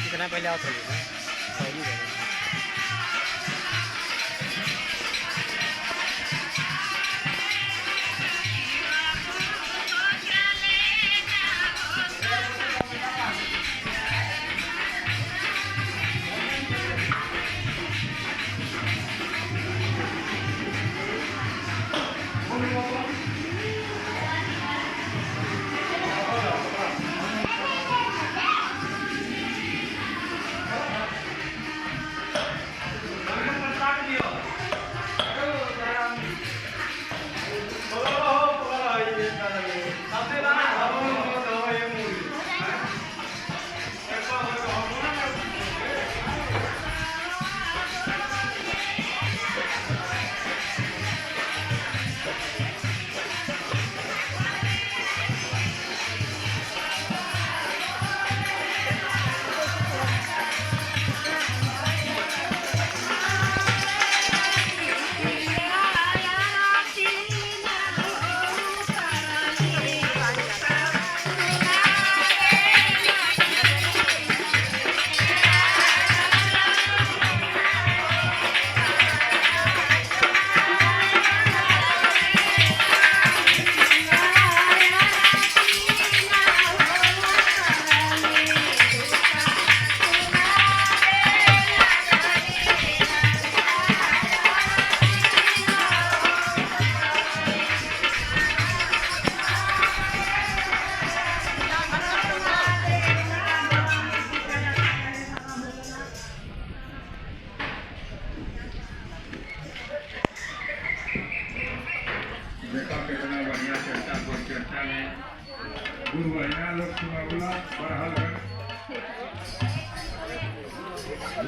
कितना पहले आओ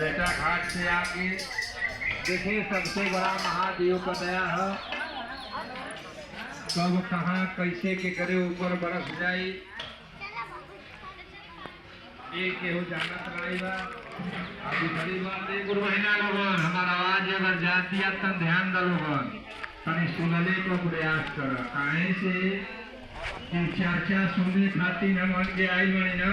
लेटा घाट से आके देखिए सबसे बड़ा महादेव का दया है। कब कहाँ कैसे के करे ऊपर बरस जाए एक हो जानत नहीं बा। अभी बड़ी बात है गुरु महीना लोगन हमारा आवाज अगर जाती है तन ध्यान दो लोगन तनी सुनने को प्रयास कर काहे से कि चर्चा सुनने खातिर हम के आई बनी ना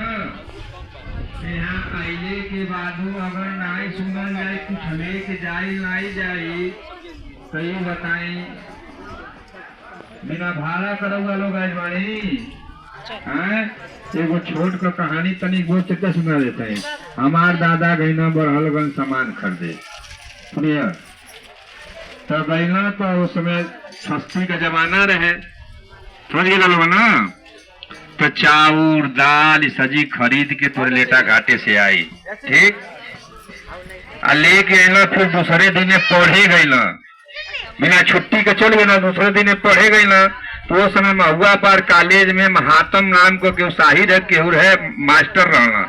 यहाँ आइले के बाद अगर नहीं सुनल जाए कुछ लेके जाए नहीं जाए तो ये बताई बिना भाड़ा करोगा लोग आज बाड़ी एगो छोट का कहानी तनी गो चक्कर सुना देते हैं। हमार दादा गईना बरहलगंज सामान खरीदे सुनिए तो गईना तो उस समय सस्ती का जमाना रहे समझ गए लोग ना तो चाउर दाल सजी खरीद के तो लेटा घाटे से आई ठीक आ लेके अला फिर दूसरे दिन पढ़े गई बिना छुट्टी के चल गए दूसरे दिन पढ़े गई तो वो समय महुआ पर कॉलेज में महात्म नाम को केहू शाहिद है केहू है मास्टर रहना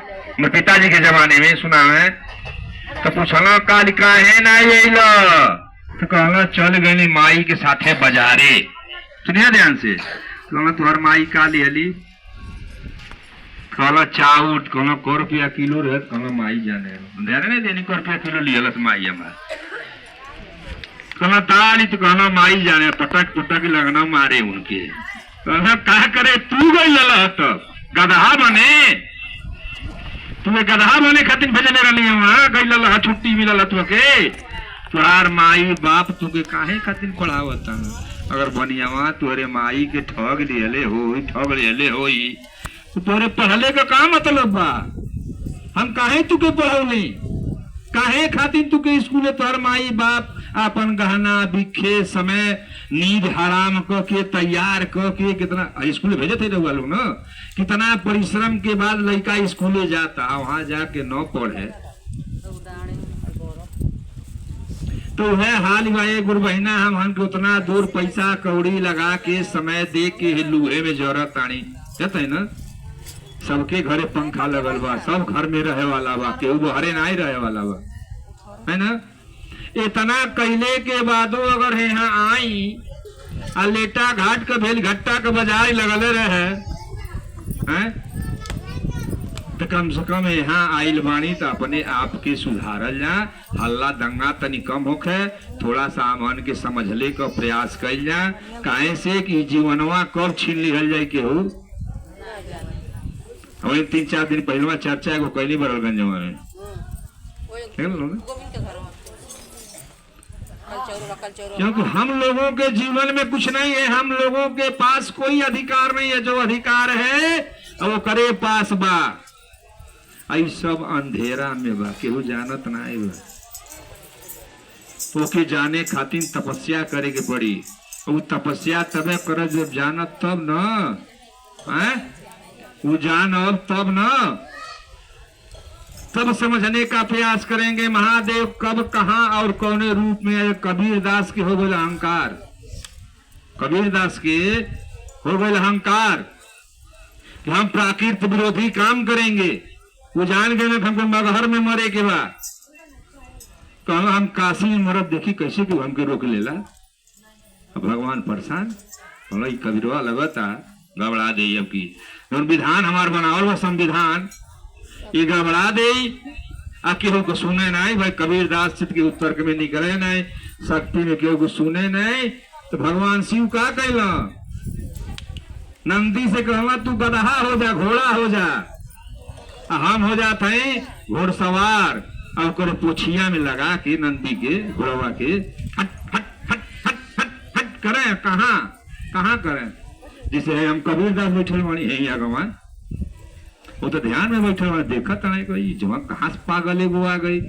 मेरे पिताजी के जमाने में सुना है तो पूछना काल काहे ना अला तो कहला चल गई माई के साथे बाजारे सुनिए ध्यान से कहला तुहर माई का लिहली कहला चाउर कहला को रुपया किलो रहे कहला माई जाने ध्यान नहीं देनी को रुपया किलो लिहलस माई हमार कहला ताली तो कहना माई जाने पटक पुटक लगना मारे उनके कहना क्या करे तू गई लला तो गधा बने तुम्हें गधा बने खातिर भेजने रही वहां गई लला छुट्टी मिलल तुके तुहार माई बाप तुके काहे खातिर पढ़ावता अगर बनियावा तोरे माई के ठग लिहले हो तो तोरे पढ़ले का का मतलब बा हम काहे तुके पढ़ौली काहे खातिर तुके स्कूल तोहर माई बाप अपन गहना बिखे समय नींद हराम क के तैयार क के कितना स्कूल भेजे थे लोग ना कितना परिश्रम के बाद लड़का स्कूले जाता वहां जाके न पढ़े तो है हाल भाई गुरु बहिना हम के उतना दूर पैसा कौड़ी लगा के समय दे के लूहे में जरूरत आनी है ना सबके घरे पंखा लगल बा सब घर में रहे वाला बा केहू बहरे नहीं रहे वाला बा है ना इतना कैले के बादो अगर यहाँ आई आ लेटा घाट का भेल घट्टा का बाजार लगले रहे हैं तो कम से कम यहाँ आइल बानी तो अपने आप के सुधारल जा हल्ला दंगा तनी कम होखे थोड़ा सा मन के समझले का प्रयास कल जा काहे से कि जीवनवा कब छीन लिहल जाए केहू वही 3-4 दिन पहले चर्चा एगो कैली बरलगंज में क्योंकि हम लोगों के जीवन में कुछ नहीं है, हम लोगों के पास कोई अधिकार नहीं है। जो अधिकार है वो करे पास बा, आई सब अंधेरा में बा, केहू जानत ना है बा। तो के जाने खातिर तपस्या करे के पड़ी। वो तपस्या तबे कर जब जानत तब न, वो जान अब तब न, तब समझने का प्रयास करेंगे महादेव कब कहां और कौने रूप में। कबीरदास के हो गए अहंकार, कबीरदास के हो गए अहंकार कि हम प्राकृत विरोधी काम करेंगे। वो जान गए ना हमको मगहर में मरे के बाद कहला हम काशी में मरब, देखी कैसे कि हमके रोक लेला। अब भगवान परेशान बोला कबीरवा लगता गबड़ा दे। अब की विधान हमार बनावल बा संविधान ये गबड़ा दे, आ केहू को सुने नहीं भाई। कबीरदास चित्त के उत्तर में निकले नहीं, शक्ति में केहू को सुने नहीं। तो भगवान शिव का कहला नंदी से कहला तू गदहा हो जा, घोड़ा हो जा, हम हो जाते हैं घोड़सवार। और को पोछिया में लगा के नंदी के घोड़वा के फट फट फट फट फट फट करें। कहाँ कहाँ करें? जिसे हम कबीरदास बैठे वाणी है यहाँ गवान, वो तो ध्यान में बैठे वाले देखा था नहीं कोई जमा कहाँ से पागल वो आ गई।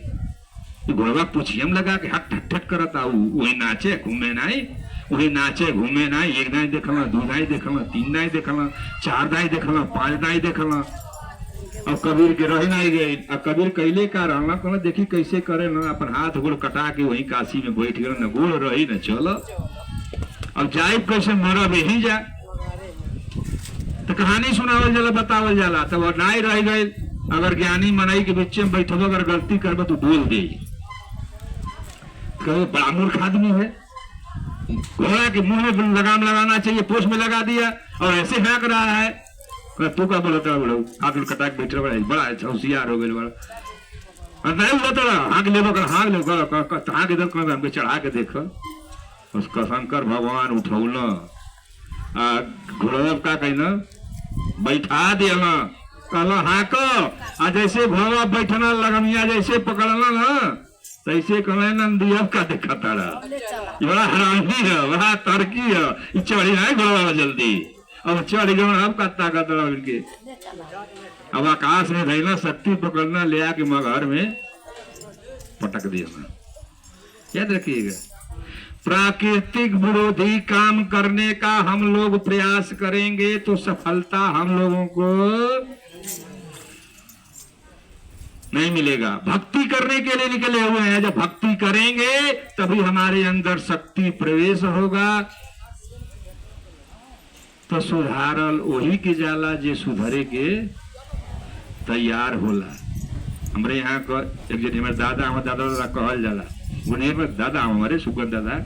घोड़वा पोछिया में लगा के हट हट हट करता, वही नाचे घूमे नहीं, वही नाचे घूमे नहीं। एक दाई देखला, दो दाई देखला, 3 दाई देखला, 4 दाई देखला, 5 दाई देखला। अब कबीर के रह नहीं गए। अब कबीर कैले का रहना कहना देखी कैसे करे ना, अपन हाथ गोड़ कटा के वही काशी में बैठ गए, न गोड़ रही न चलो। अब जाए कैसे मरब यही जा, तो कहानी सुनावल जाला, बतावल जाला। तब तो नाई रह गए। अगर ज्ञानी मनाई के बीच में बैठब, अगर गलती करब तो बोल दे, कहो बड़ा मूर्ख आदमी है। घोड़ा के मुंह में लगाम लगाना चाहिए, पोछ में लगा दिया और ऐसे हाँक रहा है। तू का बोलता बड़ा हाथ कटा के बैठे बड़ा होशियार हो गए बड़ा नहीं बोलता हाँक ले हाँक इधर हमके चढ़ा के देख। उसका शंकर भगवान उठौल घोड़ा का कहना बैठा दिया, कहला हाँक। आ जैसे घोड़ा बैठना लगमिया जैसे पकड़ना ना तैसे कहना नंदिया का देखा तारा, बड़ा हरामी है, बड़ा तर्की है, चढ़ी ना घोड़ा जल्दी। अब चढ़ गए अब का ताकत के। अब आकाश में रहना शक्ति पकड़ना ले आके मगहर में पटक दिया। याद रखिएगा, प्राकृतिक विरोधी काम करने का हम लोग प्रयास करेंगे तो सफलता हम लोगों को नहीं मिलेगा। भक्ति करने के लिए निकले हुए हैं, जब भक्ति करेंगे तभी हमारे अंदर शक्ति प्रवेश होगा। तो सुधारल वही के जाला जे सुधरे के तैयार होला। हमारे यहाँ का एक जन हमारे दादा कहल जाला, उन्हें दादा हमारे सुगन दादा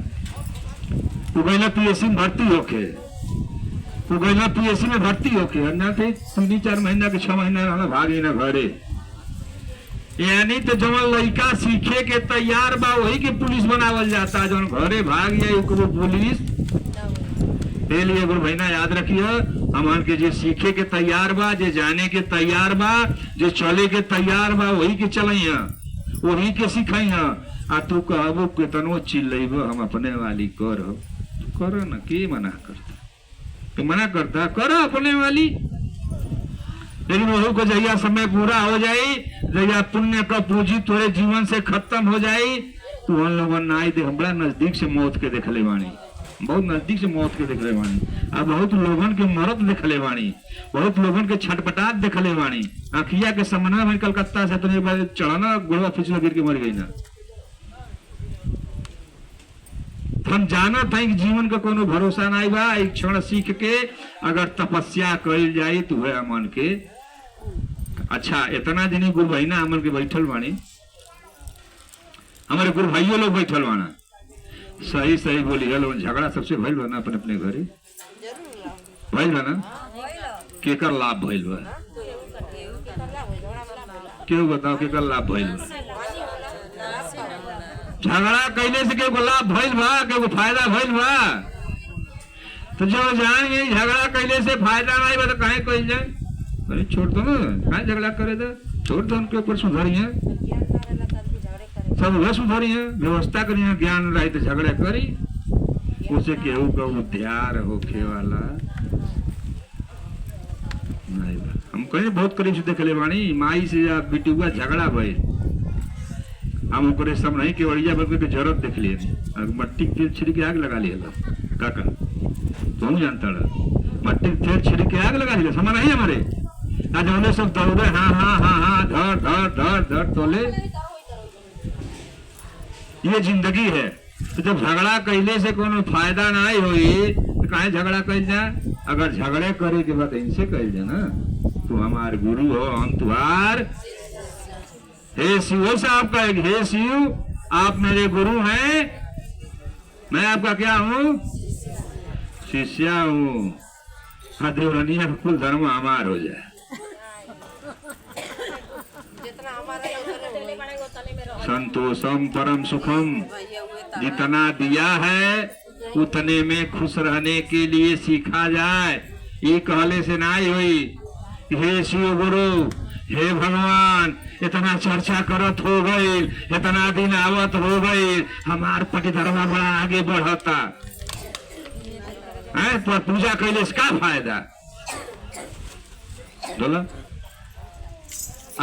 उगैला पीएससी में भर्ती होके, उगैला पीएससी में भर्ती होके ना थे 3-4 महीना के 6 महीना रहना भागे ना घरे। यानी तो जवन लड़का सीखे के तैयार बा वही के पुलिस बनावल जाता, जवन घरे भाग जाए वो पुलिस। लिए गुरु भैया याद रखिए, हमान के जे सीखे के तैयार बा, जे जाने के तैयार बा, जे चले के तैयार बा वही के चलैया, वही के सिखैया। आ तू कहबो केतनो चिल्लैब हम अपने वाली करो न, के मना करता, तो मना करता करो अपने वाली। लेकिन वही को जहिया समय पूरा हो जाए, जहिया पुण्य का पूंजी तोरे जीवन से खत्म हो जाए, तो उन लोगों नाई दे बड़ा नजदीक से मौत के देख ले वाणी, बहुत नजदीक से मौत के देख ले वाणी। अब बहुत लोगन के मरद देख ले वाणी, बहुत लोगन के छटपटाट देख ले वाणी। अखिया के समन्वय में कलकत्ता से तो एक बार चढ़ाना गुड़वा फिसला गिर के मर गई ना। हम जाना था कि जीवन का कोनो भरोसा नहीं बा। एक क्षण सीख के अगर तपस्या कल जाए तो है अमन के अच्छा। इतना दिन गुरु भाई ना अमन के बैठल बानी, हमारे गुरु भाइयों लोग बैठल बाना, सही सही बोली है। झगड़ा सबसे भइल बा ना अपने अपने घरे भइल बा ना, केकर लाभ भइल बा क्यों बताओ, केकर लाभ भइल बा? झगड़ा कैले से केहू लाभ भइल बा, केहू फायदा भइल बा? तो जो जान गई झगड़ा कैले से फायदा नहीं बा तो काहे कइल जाए? अरे छोड़ दो ना, कहाँ झगड़ा करे दो, छोड़ दो, उनके ऊपर सुधारिए, सब वह सुधारिए, व्यवस्था करिए, ज्ञान रही तो झगड़े करी, उसे केहू का उद्धार होखे वाला नहीं बा। हम कहीं बहुत करीब से देखले बानी, माई से या बिटुआ झगड़ा भइल, हम ओकरे सब नहीं केवड़िया बल्कि के जरूरत देख लिए, मट्टी के तेल छिड़के आग लगा लिया काका, तुम जानता रहा, मट्टी के तेल छिड़के आग लगा लिया, समझ नहीं हमारे, आज हमने सब दौड़े, हाँ हाँ हाँ हाँ, धर धर धर धर तोले, ये जिंदगी है। तो जब झगड़ा कैले से कोनो फायदा नहीं हुई तो काहे झगड़ा कैल जाए, अगर झगड़े करे के बाद इनसे कैल जाए ना, तू हमारे गुरु हो, हम तुम्हार, हे शिव साहब कहेगी, हे शिव आप मेरे गुरु हैं, मैं आपका क्या हूँ, शिष्या हूँ, देवरनिया कुल धर्म हमार हो जाए, संतोषम परम सुखम, जितना दिया है उतने में खुश रहने के लिए सीखा जाए। ये कहले से नहीं हुई, हे शिव गुरु, हे भगवान, इतना चर्चा करत हो गई, इतना दिन आवत हो गई, हमार पटिधर्मा बड़ा आगे बढ़ता है, पर पूजा कैले से क्या फायदा, बोला।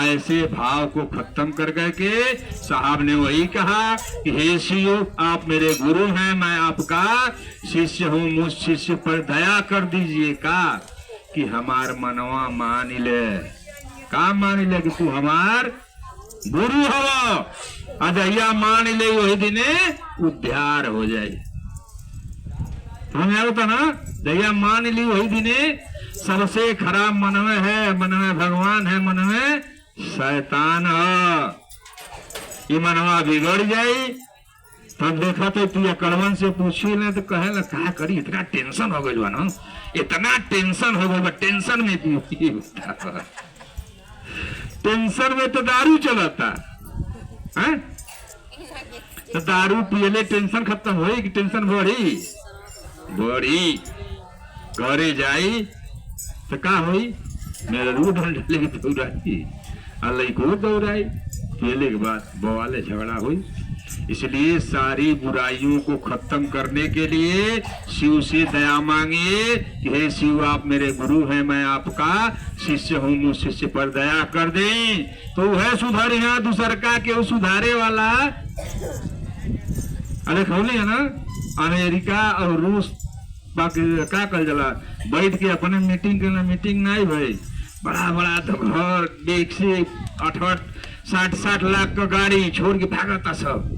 ऐसे भाव को खत्म कर के साहब ने वही कहा कि हे शिव आप मेरे गुरु हैं, मैं आपका शिष्य हूँ, मुझ शिष्य पर दया कर दीजिए का कि हमार मनवा मान ले, का मान ले कि तू हमार गुरु हो, अजया मान ले, वही दिने उद्धार हो जाए, हमें होता ना, जया मान ली वही दिने सबसे खराब मन में है, मन में भगवान है, मन में शैतान है, ये मनवा बिगड़ जाई, तब देखा तो तू कड़वन से पूछी ले तो कहे ला क्या करी, इतना टेंशन हो गई ना, इतना टेंशन हो गई, टेंशन में टेंशन में तो दारू चलाता है, तो दारू पियले टेंशन खत्म हो कि टेंशन बढ़ी, बड़ी घरे जाई तो का हुई, मेरा रूढ़ डाले की दौड़ाई, अल्लाह को दौड़ाई, पहले के बाद बवाले झगड़ा हुई। इसलिए सारी बुराइयों को खत्म करने के लिए शिव से दया मांगिए कि हे शिव आप मेरे गुरु हैं, मैं आपका शिष्य हूँ, मुझ शिष्य पर दया कर दें, तो है सुधार, यहाँ दूसर का के सुधारे वाला, अरे खोले है ना, अमेरिका और रूस बाकी क्या कर जला बैठ के अपने मीटिंग करना, मीटिंग नहीं भाई, बड़ा बड़ा तो घर देख से 60 लाख का गाड़ी छोड़ के भागता सब,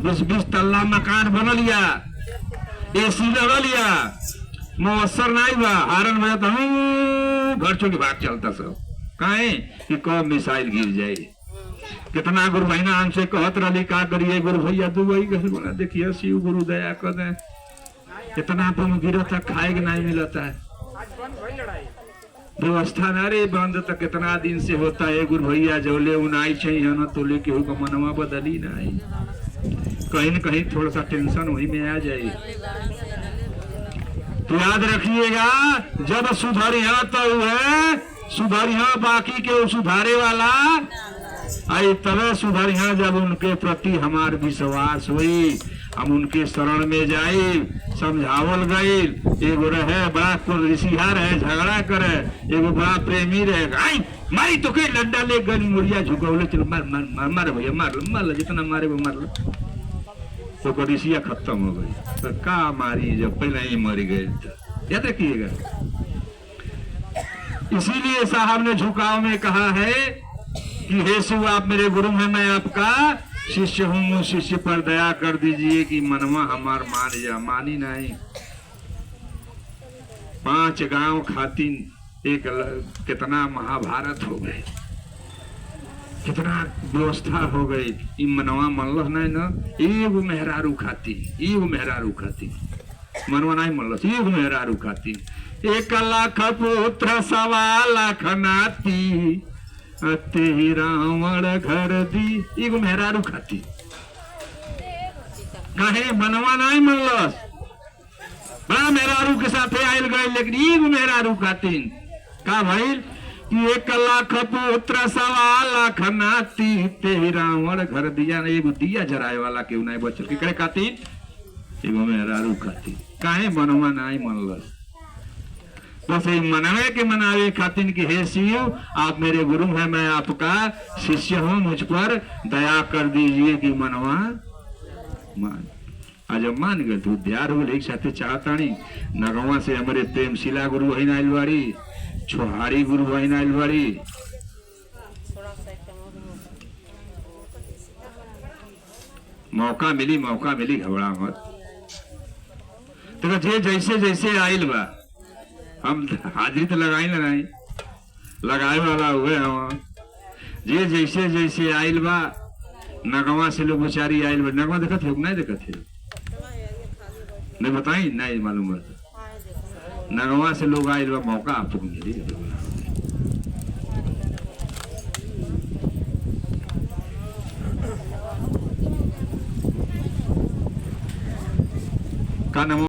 20 तल्ला मकान बना लिया, एसी लगा लिया, मौसर नहीं बा, हारन बजाता हूँ, घर छोड़ के भाग चलता सब, काहे कि कब मिसाइल गिर जाए। कितना गुरु बहना हमसे कहत रही का करिए, गुरु भैया दुबई घर बोला देखिए शिव गुरु दया कर दे, इतना बम गिरता खाए के नहीं मिलता है, व्यवस्था न रे बंद तो कितना दिन से होता है, गुरु भैया जोले उनाई चाहिए ना, तो लेके हो मनवा बदली नहीं, कहीं न कहीं थोड़ा सा टेंशन वही में आ जाए। तो याद रखिएगा, जब सुधारिया तो है सुधारिया, बाकी के सुधारे वाला आई, तरह सुधारिया जब उनके प्रति हमार विश्वास हुई, हम उनके शरण में जाए, समझावल गई, एगो रहे बड़ा ऋषिहा रहे, झगड़ा करे, एगो बड़ा प्रेमी रहे, आई मारी तो कई लड्डा ले गली मुड़िया झुकौले, चलो मार मार मार मार भैया मार लो, जितना मारे वो मार लो, तो ऋषिया खत्म हो गई, तो का मारी जब पहले ही मरी गए, याद रखिएगा। इसीलिए साहब ने झुकाव में कहा है कि हे शिव आप मेरे गुरु हैं, मैं आपका शिष्य हूँ, मुझ शिष्य पर दया कर दीजिए कि मनवा हमार मान जा, मानी नहीं। 5 गांव खातिर एक कितना महाभारत हो गए, कितना व्यवस्था हो गई, इ मनवा मनल नहीं ना, एगो मेहरारू खातिर, एगो मेहरारू खातिर, मनवा नहीं मनल, एगो मेहरारू खातिर, 1 लाख पुत्र 1.25 लाख नाती, अते रावण घर दी, एगो मेहरारू खाती, कहे मनवा नहीं मनलस, बड़ा मेहरारू के साथ आयल गए, लेकिन एगो मेहरारू खाती का भाई कि 1 लाख पुत्र 1.25 लाख नाती ते रावण घर दिया ने एगो दिया जराए वाला केहू नहीं बचल केकरे खातिर एगो मेहरारू खातिर काहे मनवा नहीं मनलस बस ये मनावे के मनावे खातिर कि हे शिव आप मेरे गुरु हैं मैं आपका शिष्य हूं मुझ पर दया कर दीजिए कि मनवा मान आज मान गए तो उद्यार हो एक साथे चाहतानी नगवा से हमारे प्रेम शिला गुरु वही नाइल बाड़ी छोहारी गुरु वही नाइल बाड़ी मौका मिली घबरा मत तो जे जैसे जैसे आइल बा हम हाजिरी तो लगाए वाला हुए हम जे जैसे जैसे आइल बा नगवा से लोग बेचारी आइल बा नगवा देखत हो नहीं देखत है नहीं बताई नहीं मालूम है नगवा से लोग आइल बा मौका आपको मिली का